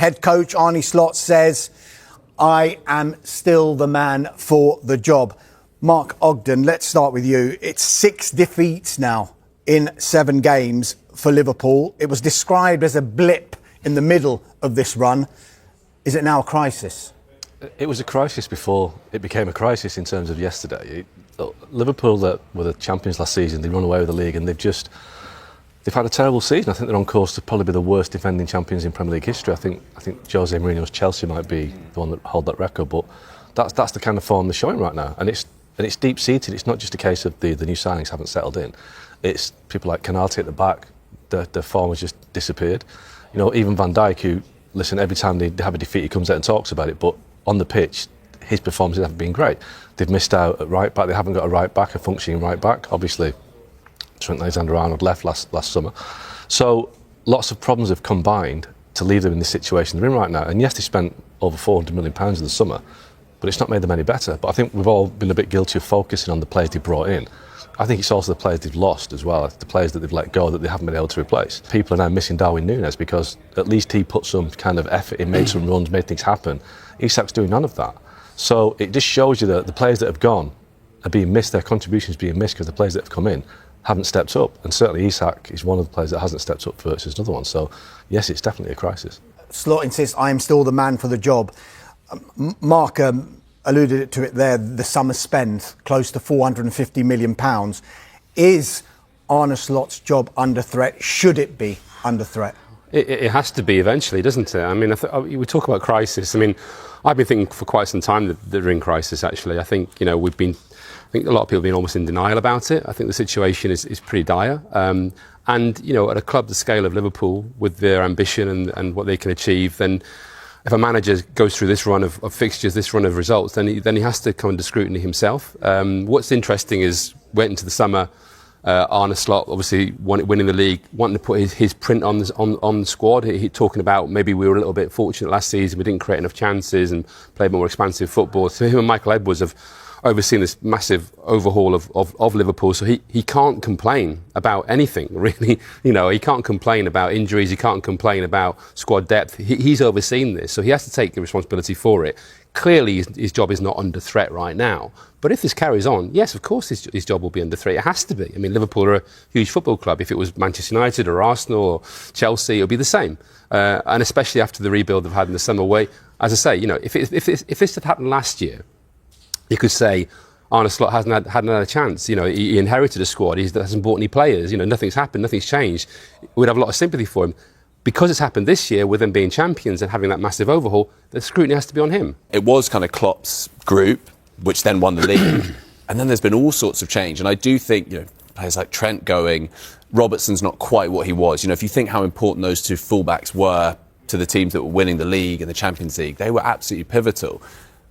Head coach Arne says, I am still the man for the job. Mark Ogden, let's start with you. It's 6 defeats now in 7 games for Liverpool. It was described as a blip in the middle of this run. Is it now a crisis? It was a crisis before it became a crisis in terms of yesterday. Liverpool that were the champions last season, they run away with the league and they've had a terrible season. I think they're on course to probably be the worst defending champions in Premier League history. I think Jose Mourinho's Chelsea might be the one that hold that record, but that's the kind of form they're showing right now. And it's deep-seated. It's not just a case of the new signings haven't settled in. It's people like Canate at the back. Their form has just disappeared. You know, even Van Dijk, who, listen, every time they have a defeat, he comes out and talks about it, but on the pitch, his performances haven't been great. They've missed out at right back. They haven't got a right back, a functioning right back. Obviously, Trent Alexander-Arnold left last summer. So lots of problems have combined to leave them in this situation they're in right now. And yes, they spent over £400 million in the summer, but it's not made them any better. But I think we've all been a bit guilty of focusing on the players they brought in. I think it's also the players they've lost as well, the players that they've let go that they haven't been able to replace. People are now missing Darwin Núñez because at least he put some kind of effort in, made some runs, made things happen. Isak's doing none of that. So it just shows you that the players that have gone are being missed, their contributions being missed because the players that have come in haven't stepped up. And certainly Isak is one of the players that hasn't stepped up versus another one. So yes, it's definitely a crisis. Slot insists, I am still the man for the job. Mark alluded to it there, the summer spend, close to £450 million. Is Arne Slot's job under threat? Should it be under threat? It has to be eventually, doesn't it? I mean, we talk about crisis. I mean, I've been thinking for quite some time that they're in crisis, actually. I think, you know, I think a lot of people have been almost in denial about it. I think the situation is pretty dire. And, you know, at a club the scale of Liverpool, with their ambition and what they can achieve, then if a manager goes through this run of fixtures, this run of results, then he has to come under scrutiny himself. What's interesting is, went into the summer, Arne Slot obviously winning the league, wanting to put his print on the squad. He talking about maybe we were a little bit fortunate last season, we didn't create enough chances and played more expansive football. So him and Michael Edwards have overseen this massive overhaul of Liverpool, so he can't complain about anything, really. You know, he can't complain about injuries, he can't complain about squad depth. He's overseen this, so he has to take the responsibility for it. Clearly, his job is not under threat right now. But if this carries on, yes, of course his job will be under threat. It has to be. I mean, Liverpool are a huge football club. If it was Manchester United or Arsenal or Chelsea, it would be the same. And especially after the rebuild they've had in the summer. As I say, you know, if this had happened last year, you could say Arne Slot hadn't had a chance. You know, he inherited a squad. He hasn't bought any players. You know, nothing's happened. Nothing's changed. We'd have a lot of sympathy for him. Because it's happened this year, with them being champions and having that massive overhaul, the scrutiny has to be on him. It was kind of Klopp's group, which then won the league. And then there's been all sorts of change. And I do think, you know, players like Trent going, Robertson's not quite what he was. You know, if you think how important those two fullbacks were to the teams that were winning the league and the Champions League, they were absolutely pivotal.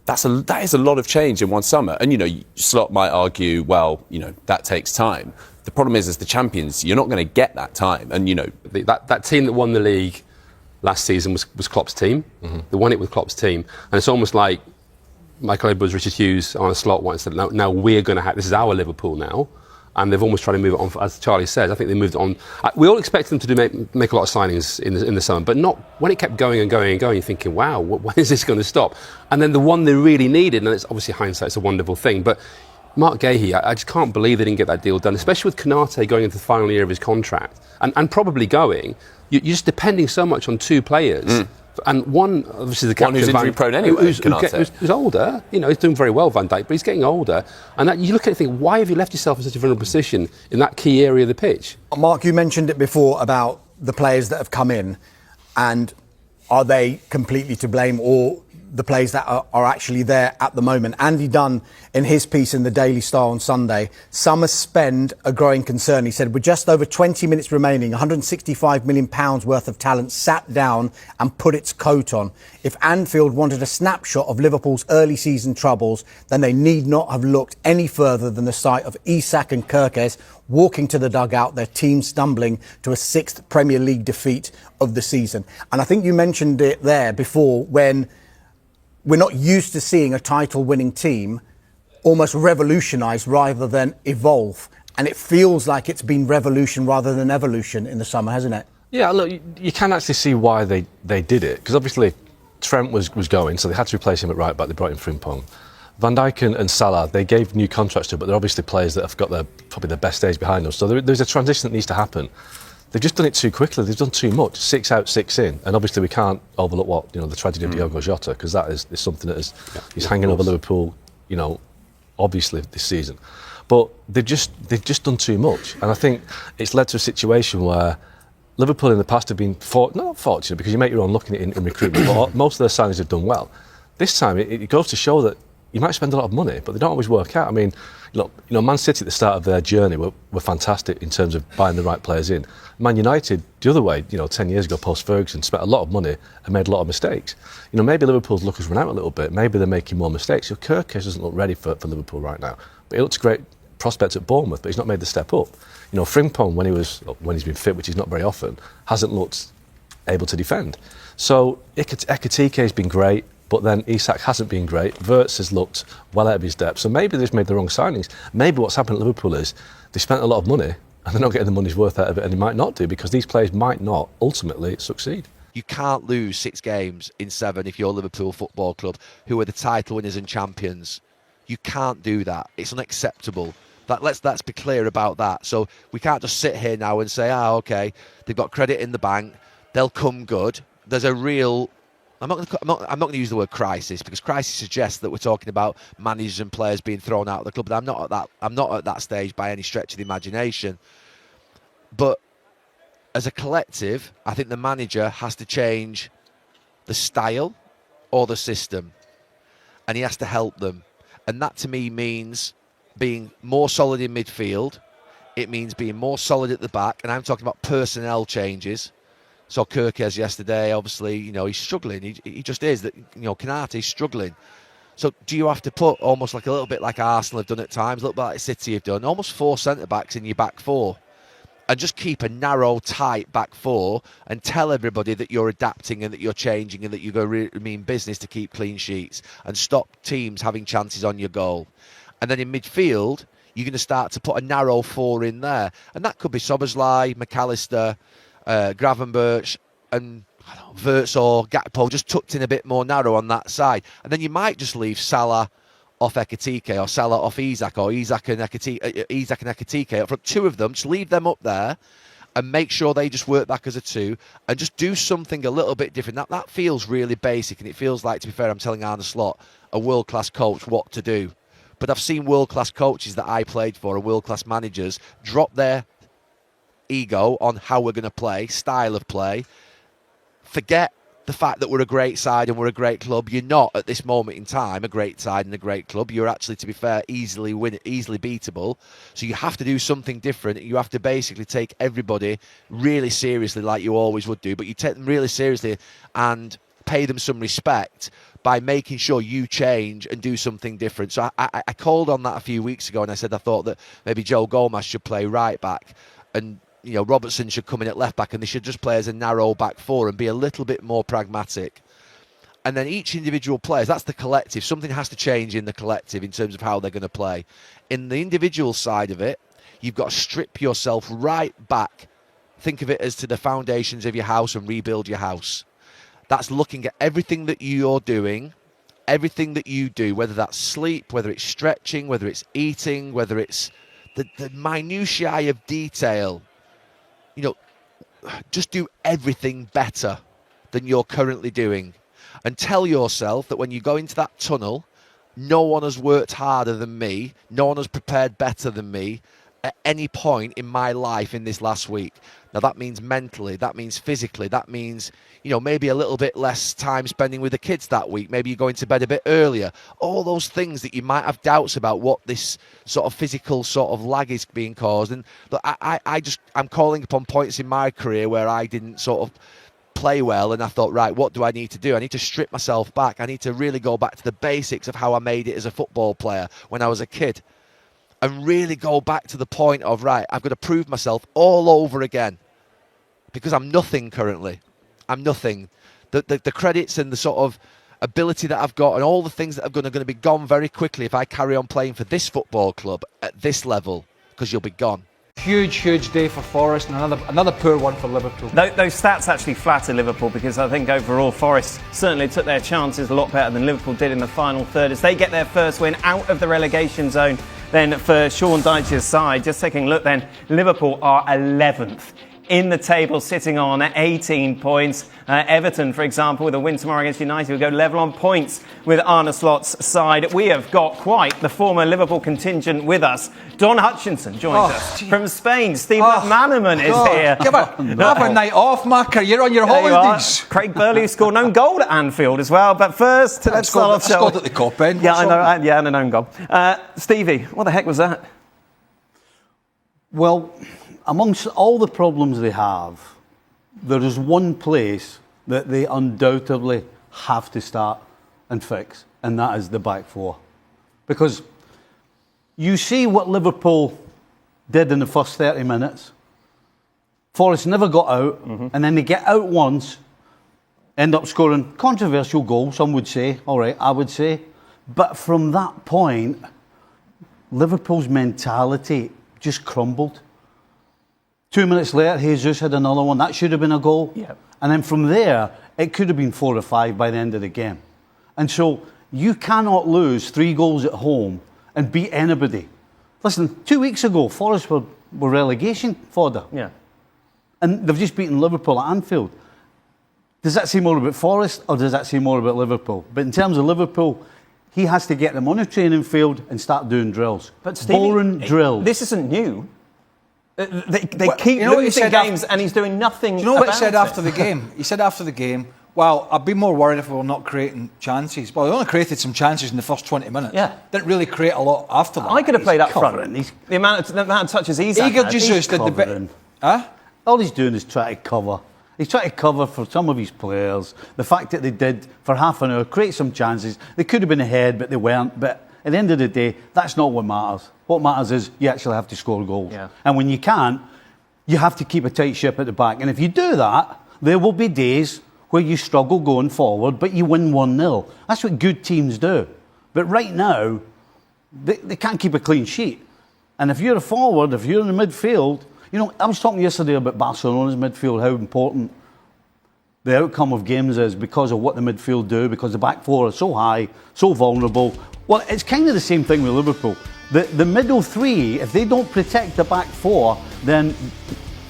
That is a lot of change in one summer. And, you know, Slot might argue, well, you know, that takes time. The problem is, as the champions, you're not going to get that time. And, you know, that team that won the league last season was Klopp's team. Mm-hmm. They won it with Klopp's team. And it's almost like Michael Edwards, Richard Hughes, Arne Slot once said, now we're going to have, this is our Liverpool now. And they've almost tried to move it on, as Charlie says. I think they moved it on. We all expected them to make a lot of signings in the summer, but not when it kept going and going and going, thinking, wow, when is this going to stop? And then the one they really needed, and it's obviously hindsight's a wonderful thing, but Mark Gahey, I just can't believe they didn't get that deal done, especially with Canate going into the final year of his contract and probably going. You're just depending so much on two players. Mm. And one, obviously, the captain, one who's injury prone anyway, who's older. You know, he's doing very well, Van Dijk, but he's getting older. And you look at it and think, why have you left yourself in such a vulnerable position in that key area of the pitch? Mark, you mentioned it before about the players that have come in, and are they completely to blame, or the players that are actually there at the moment? Andy Dunn, in his piece in the Daily Star on Sunday, summer spend a growing concern. He said, with just over 20 minutes remaining, £165 million worth of talent sat down and put its coat on. If Anfield wanted a snapshot of Liverpool's early season troubles, then they need not have looked any further than the sight of Isak and Kerkez walking to the dugout, their team stumbling to a 6th Premier League defeat of the season. And I think you mentioned it there before, when we're not used to seeing a title-winning team almost revolutionise rather than evolve. And it feels like it's been revolution rather than evolution in the summer, hasn't it? Yeah, look, you can actually see why they did it, because obviously Trent was going, so they had to replace him at right back. They brought in Frimpong. Van Dijk and Salah, they gave new contracts to, but they're obviously players that have got probably their best days behind them. So there's a transition that needs to happen. They've just done it too quickly. They've done too much. 6 out, 6 in, and obviously we can't overlook the tragedy of Diogo Jota, because that is something that is hanging over Liverpool. Obviously this season, but they've just done too much, and I think it's led to a situation where Liverpool in the past have been not fortunate, because you make your own looking at it in recruitment, but most of their signings have done well. This time it goes to show that you might spend a lot of money, but they don't always work out. I mean, look, Man City at the start of their journey were fantastic in terms of buying the right players in. Man United, the other way, 10 years ago, post-Ferguson, spent a lot of money and made a lot of mistakes. Maybe Liverpool's luck has run out a little bit. Maybe they're making more mistakes. Kirk doesn't look ready for Liverpool right now. But he looks a great prospect at Bournemouth, but he's not made the step up. Frimpong, when he's been fit, which is not very often, hasn't looked able to defend. So Ekitike has been great, but then Isak hasn't been great. Wirtz has looked well out of his depth. So maybe they've made the wrong signings. Maybe what's happened at Liverpool is they spent a lot of money and they're not getting the money's worth out of it, and they might not do, because these players might not ultimately succeed. You can't lose 6 games in 7 if you're Liverpool Football Club, who are the title winners and champions. You can't do that. It's unacceptable. Let's be clear about that. So we can't just sit here now and say, okay, they've got credit in the bank, they'll come good. There's a real... I'm not going to use the word crisis, because crisis suggests that we're talking about managers and players being thrown out of the club. But I'm not at that stage by any stretch of the imagination. But as a collective, I think the manager has to change the style or the system, and he has to help them. And that to me means being more solid in midfield. It means being more solid at the back, and I'm talking about personnel changes. So Kirkes yesterday, obviously, he's struggling. He just is. That Konate's struggling. So do you have to put almost like a little bit like Arsenal have done at times, a little bit like City have done, almost 4 centre-backs in your back 4, and just keep a narrow, tight back 4 and tell everybody that you're adapting and that you're changing and that you're going to mean business to keep clean sheets and stop teams having chances on your goal. And then in midfield, you're going to start to put a narrow 4 in there. And that could be Szoboszlai, McAllister, Gravenberch and Wirtz or Gakpo, just tucked in a bit more narrow on that side. And then you might just leave Salah off Ekitike or Salah off Isak, or Isak and Ekitike up front. 2 of them, just leave them up there and make sure they just work back as a 2 and just do something a little bit different. That feels really basic, and it feels like, to be fair, I'm telling Arne Slot, a world-class coach, what to do. But I've seen world-class coaches that I played for, and world-class managers, drop their ego on how we're going to play, style of play, forget the fact that we're a great side and we're a great club. You're not, at this moment in time, a great side and a great club. You're actually, to be fair, easily beatable. So you have to do something different. You have to basically take everybody really seriously, like you always would do, but you take them really seriously and pay them some respect by making sure you change and do something different. So I called on that a few weeks ago, and I said I thought that maybe Joe Gomez should play right back, and Robertson should come in at left back, and they should just play as a narrow back 4 and be a little bit more pragmatic. And then each individual player, that's the collective. Something has to change in the collective in terms of how they're going to play. In the individual side of it, you've got to strip yourself right back. Think of it as to the foundations of your house and rebuild your house. That's looking at everything that you're doing, everything that you do, whether that's sleep, whether it's stretching, whether it's eating, whether it's the minutiae of detail. Just do everything better than you're currently doing. And tell yourself that when you go into that tunnel, no one has worked harder than me, no one has prepared better than me at any point in my life in this last week. Now that means mentally, that means physically, that means, maybe a little bit less time spending with the kids that week. Maybe you're going to bed a bit earlier. All those things that you might have doubts about what this sort of physical sort of lag is being caused. And look, I'm calling upon points in my career where I didn't sort of play well, and I thought, right, what do I need to do? I need to strip myself back. I need to really go back to the basics of how I made it as a football player when I was a kid. And really go back to the point of, right, I've got to prove myself all over again. Because I'm nothing currently. I'm nothing. The credits and the sort of ability that I've got and all the things that are going to be gone very quickly if I carry on playing for this football club at this level, because you'll be gone. Huge day for Forest and another poor one for Liverpool. Those stats actually flatter Liverpool because I think overall Forest certainly took their chances a lot better than Liverpool did in the final third as they get their first win out of the relegation zone. Then for Sean Dyche's side, just taking a look then, Liverpool are 11th in the table, sitting on 18 points. Everton, for example, with a win tomorrow against United, will go level on points with Arne Slot's side. We have got quite the former Liverpool contingent with us. Don Hutchinson joins us from Spain. Steve McManaman is here. Have a night off, Marker. You're on your holidays. Craig Burley scored an own goal at Anfield as well. But first, let's start off. Scored at the Cop End. Yeah, I know. Yeah, and an own goal. Stevie, what the heck was that? Well, amongst all the problems they have, there is one place that they undoubtedly have to start and fix, and that is the back four. Because you see what Liverpool did in the first 30 minutes. Forest never got out, and then they get out once, end up scoring controversial goals, some would say, all right, I would say. But from that point, Liverpool's mentality just crumbled. 2 minutes later, Jesus had another one. That should have been a goal. Yep. And then from there, it could have been 4 or 5 by the end of the game. And so you cannot lose 3 goals at home and beat anybody. Listen, 2 weeks ago, Forest were relegation fodder. Yeah. And they've just beaten Liverpool at Anfield. Does that say more about Forest or does that say more about Liverpool? But in terms of Liverpool, he has to get them on a training field and start doing drills. But Stevie, boring drills. This isn't new. They keep losing games and he's doing nothing. Do you know what about he said it? after the game? He said after the game, well, I'd be more worried if we were not creating chances. Well, they only created some chances in the first 20 minutes. Yeah. Didn't really create a lot after that. I could have played up front. covering. The amount of touches he's had. Igor Jesus did the covering. bit. Huh? All he's doing is trying to cover. He's trying to cover for some of his players. The fact that they did, for half an hour, create some chances. They could have been ahead, but they weren't. But at the end of the day, that's not what matters. What matters is you actually have to score goals. Yeah. And when you can't, you have to keep a tight ship at the back. And if you do that, there will be days where you struggle going forward, but you win 1-0. That's what good teams do. But right now, they can't keep a clean sheet. And if you're a forward, if you're in the midfield, you know, I was talking yesterday about Barcelona's midfield, how important the outcome of games is because of what the midfield do, because the back four are so high, so vulnerable. Well, it's kind of the same thing with Liverpool. The middle three, if they don't protect the back four, then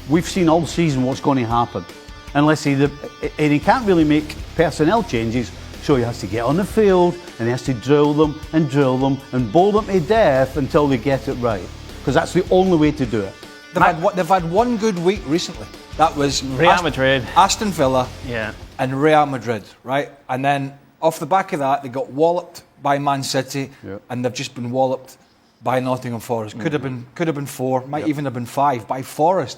we've seen all season what's going to happen. Unless and he can't really make personnel changes, so he has to get on the field and he has to drill them and bowl them to death until they get it right. Because that's the only way to do it. They've had one good week recently. That was Real Madrid, Aston Villa, yeah, and Real Madrid, right? And then off the back of that, they got walloped by Man City, and they've just been walloped by Nottingham Forest. Could have been 4, might even have been 5 by Forest.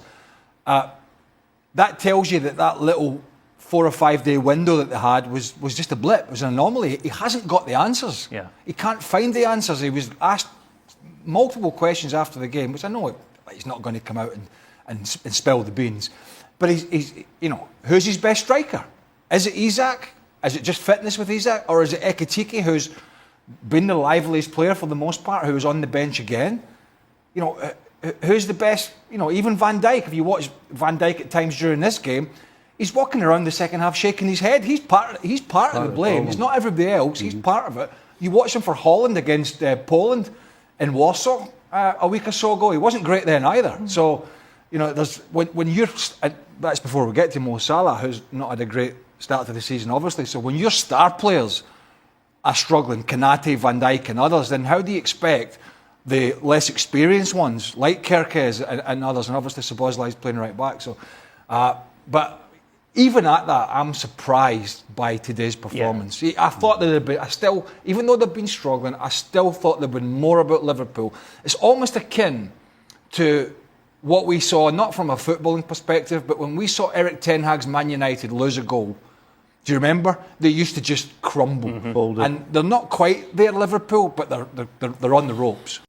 That tells you that little 4 or 5 day window that they had was just a blip. It was an anomaly. He hasn't got the answers. Yeah. He can't find the answers. He was asked multiple questions after the game, which I know he's not going to come out and spill the beans. But he's who's his best striker? Is it Isak? Is it just fitness with Isak? Or is it Ekitike, who's been the liveliest player for the most part, who's on the bench again? You know, who's the best? You know, even Van Dijk. If you watch Van Dijk at times during this game, he's walking around the second half shaking his head. He's part of the blame. It's not everybody else. He's part of it. You watch him for Holland against Poland in Warsaw a week or so ago. He wasn't great then either. So, you know, there's when you're. That's before we get to Mo Salah, who's not had a great start to the season, obviously. So when your star players are struggling, Konate, Van Dijk and others, then how do you expect the less experienced ones, like Kerkez and others, and obviously Szoboszlai's playing right back. So, but even at that, I'm surprised by today's performance. Yeah. I thought that they'd been, even though they've been struggling, I still thought there'd been more about Liverpool. It's almost akin to what we saw, not from a footballing perspective, but when we saw Eric Ten Hag's Man United lose a goal. Do you remember? They used to just crumble. And they're not quite there, Liverpool, but they're on the ropes.